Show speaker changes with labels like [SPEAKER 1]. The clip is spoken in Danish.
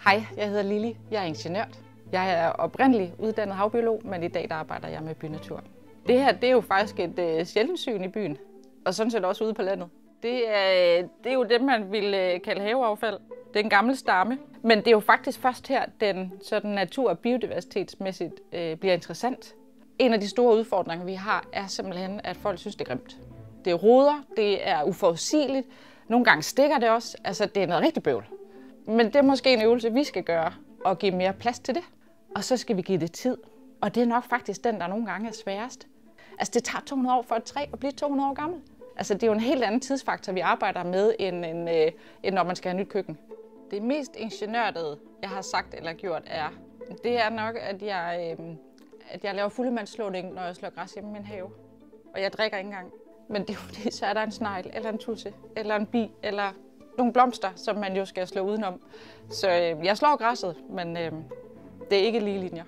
[SPEAKER 1] Hej, jeg hedder Lili. Jeg er ingeniør. Jeg er oprindeligt uddannet havbiolog, men i dag der arbejder jeg med bynatur. Det her det er jo faktisk et sjældent syn i byen, og sådan set også ude på landet. Det er jo det, man ville kalde haveaffald. Det er en gammel stamme, men det er jo faktisk først her, den sådan natur- og biodiversitetsmæssigt bliver interessant. En af de store udfordringer, vi har, er simpelthen, at folk synes, det er grimt. Det er roder, det er uforudsigeligt, nogle gange stikker det også, altså det er noget rigtig bøvl. Men det er måske en øvelse, vi skal gøre, og give mere plads til det. Og så skal vi give det tid. Og det er nok faktisk den, der nogle gange er sværest. Altså det tager 200 år for et træ at blive 200 år gammel. Altså det er jo en helt anden tidsfaktor, vi arbejder med, end når man skal have nyt køkken. Det mest ingeniørede, jeg har sagt eller gjort, det er nok, at jeg laver fuldemandsslåning, når jeg slår græs hjemme i min have. Og jeg drikker ikke engang. Men det er jo fordi, så er der en snegl, eller en tudse, eller en bi, eller nogle blomster, som man jo skal slå udenom. Så jeg slår græsset, men det er ikke lige linjer.